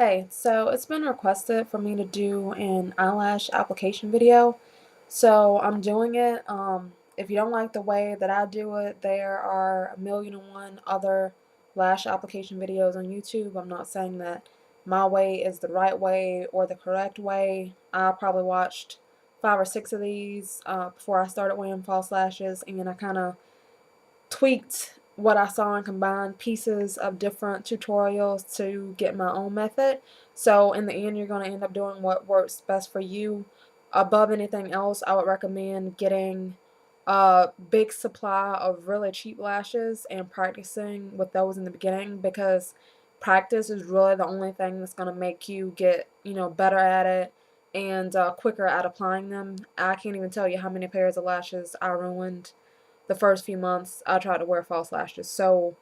Hey, so it's been requested for me to do an eyelash application video, so I'm doing it. If you don't like the way that I do it, there are a million and one other lash application videos on YouTube. I'm not saying that my way is the right way or the correct way. I probably watched 5 or 6 of these before I started wearing false lashes, and I kind of tweaked what I saw and combined pieces of different tutorials to get my own method. So in the end, you're going to end up doing what works best for you. Above anything else, I would recommend getting a big supply of really cheap lashes and practicing with those in the beginning, because practice is really the only thing that's going to make you get, better at it and quicker at applying them. I can't even tell you how many pairs of lashes I ruined the first few months I tried to wear false lashes. So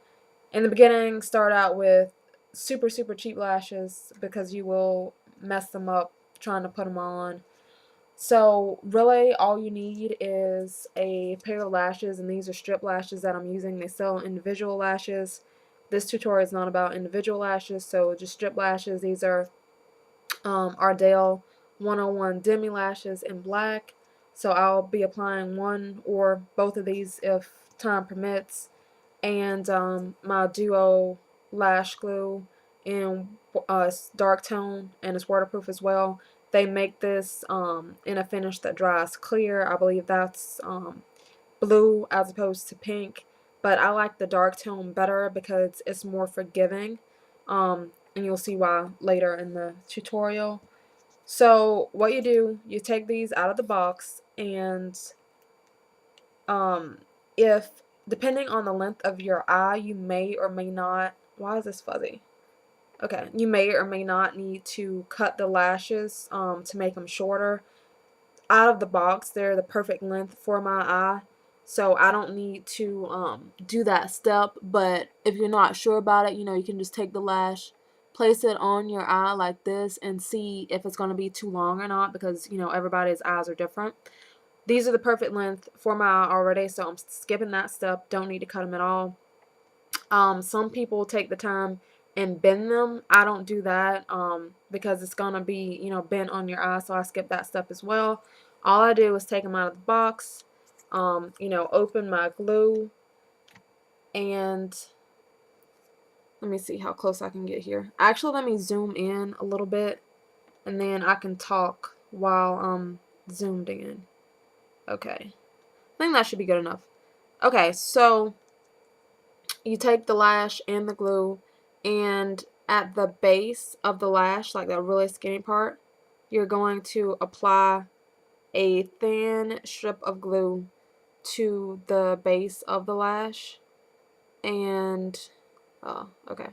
in the beginning, start out with super, super cheap lashes because you will mess them up trying to put them on. So really all you need is a pair of lashes, and these are strip lashes that I'm using. They sell individual lashes. This tutorial is not about individual lashes, so just strip lashes. These are Ardell 101 Demi Lashes in black. So I'll be applying one or both of these if time permits. And my Duo Lash Glue in dark tone, and it's waterproof as well. They make this in a finish that dries clear. I believe that's blue as opposed to pink. But I like the dark tone better because it's more forgiving. And you'll see why later in the tutorial. So what you do, you take these out of the box, and if depending on the length of your eye, you may or may not, why is this fuzzy? Okay, you may or may not need to cut the lashes to make them shorter. Out of the box, they're the perfect length for my eye, so I don't need to do that step. But if you're not sure about it, you can just take the lash, place it on your eye like this, and see if it's going to be too long or not, because everybody's eyes are different. These are the perfect length for my eye already, so I'm skipping that step. Don't need to cut them at all. Some people take the time and bend them. I don't do that because it's going to be, bent on your eye, so I skip that step as well. All I do is take them out of the box, open my glue, and let me see how close I can get here. Actually, let me zoom in a little bit, and then I can talk while I'm zoomed in. Okay. I think that should be good enough. Okay, so you take the lash and the glue, and at the base of the lash, like that really skinny part, you're going to apply a thin strip of glue to the base of the lash. And okay,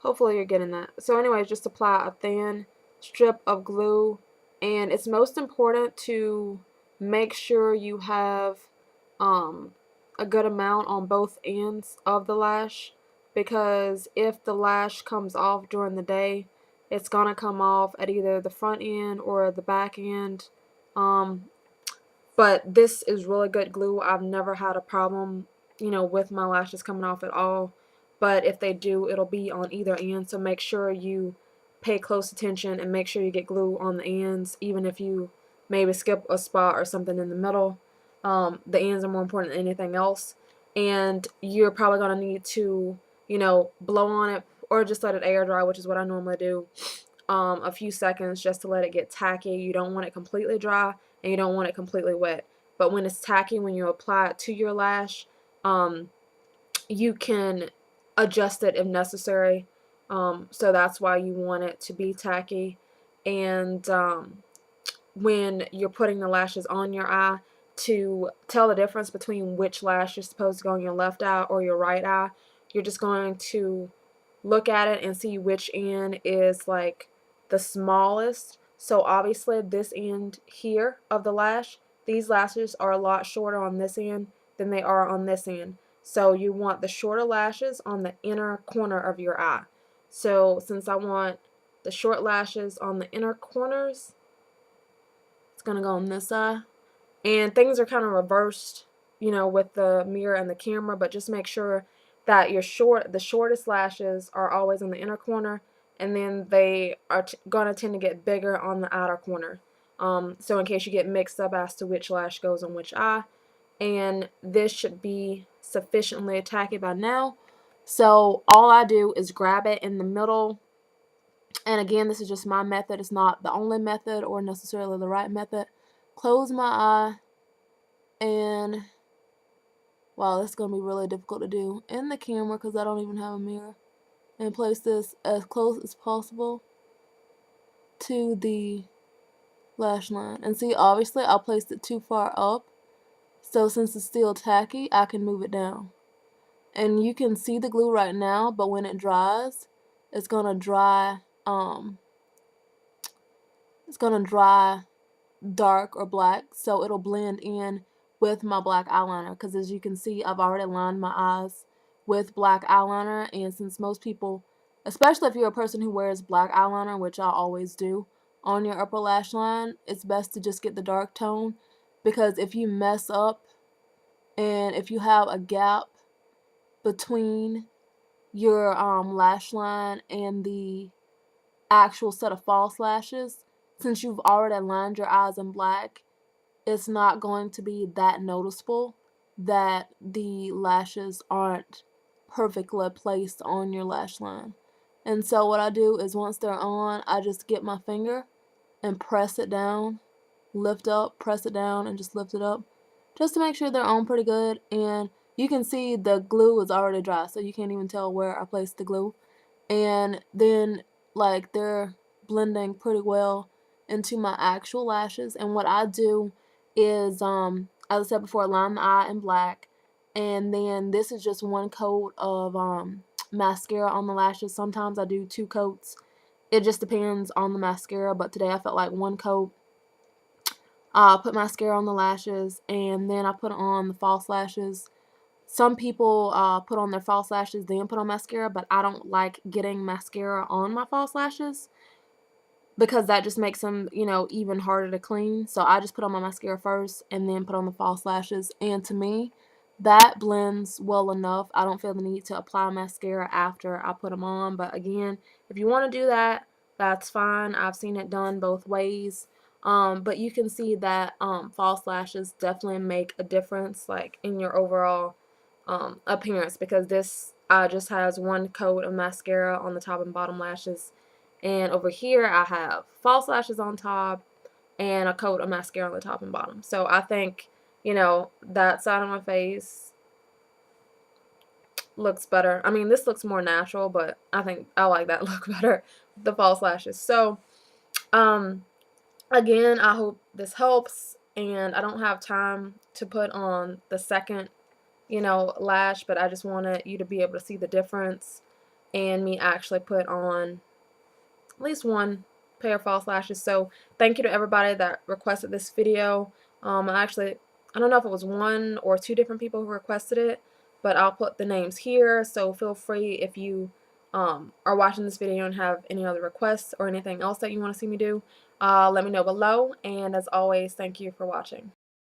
hopefully you're getting that. So anyways, just apply a thin strip of glue, and it's most important to make sure you have a good amount on both ends of the lash, because if the lash comes off during the day, it's gonna come off at either the front end or the back end. But this is really good glue. I've never had a problem, with my lashes coming off at all. But if they do, it'll be on either end. So make sure you pay close attention and make sure you get glue on the ends, even if you maybe skip a spot or something in the middle. The ends are more important than anything else. And you're probably going to need to, blow on it or just let it air dry, which is what I normally do. A few seconds just to let it get tacky. You don't want it completely dry, and you don't want it completely wet. But when it's tacky, when you apply it to your lash, you can adjust it if necessary. So that's why you want it to be tacky. And when you're putting the lashes on your eye, to tell the difference between which lash you're supposed to go on your left eye or your right eye, you're just going to look at it and see which end is like the smallest. So obviously this end here of the lash, these lashes are a lot shorter on this end than they are on this end. So you want the shorter lashes on the inner corner of your eye. So since I want the short lashes on the inner corners, it's going to go on this eye. And things are kind of reversed, with the mirror and the camera, but just make sure that the shortest lashes are always in the inner corner, and then they are going to tend to get bigger on the outer corner. So in case you get mixed up as to which lash goes on which eye, and this should be sufficiently tacky by now. So all I do is grab it in the middle, and again, this is just my method. It's not the only method or necessarily the right method. Close my eye, and wow, that's going to be really difficult to do in the camera because I don't even have a mirror. And place this as close as possible to the lash line. And see, obviously I placed it too far up, so since it's still tacky, I can move it down. And you can see the glue right now, but when it dries, it's gonna dry dark or black, so it'll blend in with my black eyeliner. Because as you can see, I've already lined my eyes with black eyeliner, and since most people, especially if you're a person who wears black eyeliner, which I always do, on your upper lash line, it's best to just get the dark tone, because if you mess up and if you have a gap between your lash line and the actual set of false lashes, since you've already lined your eyes in black, it's not going to be that noticeable that the lashes aren't perfectly placed on your lash line. And so what I do is once they're on, I just get my finger and press it down, lift up, press it down, and just lift it up, just to make sure they're on pretty good. And you can see the glue is already dry, so you can't even tell where I placed the glue. And then like they're blending pretty well into my actual lashes. And what I do is as I said before, line the eye in black, and then this is just one coat of mascara on the lashes. Sometimes I do 2 coats. It just depends on the mascara, but today I felt like 1 coat. Put mascara on the lashes, and then I put on the false lashes. Some people put on their false lashes then put on mascara, but I don't like getting mascara on my false lashes because that just makes them, you know, even harder to clean. So I just put on my mascara first and then put on the false lashes. And to me, that blends well enough. I don't feel the need to apply mascara after I put them on. But again, if you want to do that, that's fine. I've seen it done both ways. But you can see that false lashes definitely make a difference, like in your overall appearance, because this just has 1 coat of mascara on the top and bottom lashes, and over here I have false lashes on top and a coat of mascara on the top and bottom. So I think, you know, that side of my face looks better. I mean, this looks more natural, but I think I like that look better, the false lashes. So again, I hope this helps, and I don't have time to put on the second, you know, lash, but I just wanted you to be able to see the difference and me actually put on at least 1 pair of false lashes. So thank you to everybody that requested this video. I don't know if it was 1 or 2 different people who requested it, but I'll put the names here, so feel free if you are watching this video and have any other requests or anything else that you want to see me do, let me know below. And as always, thank you for watching.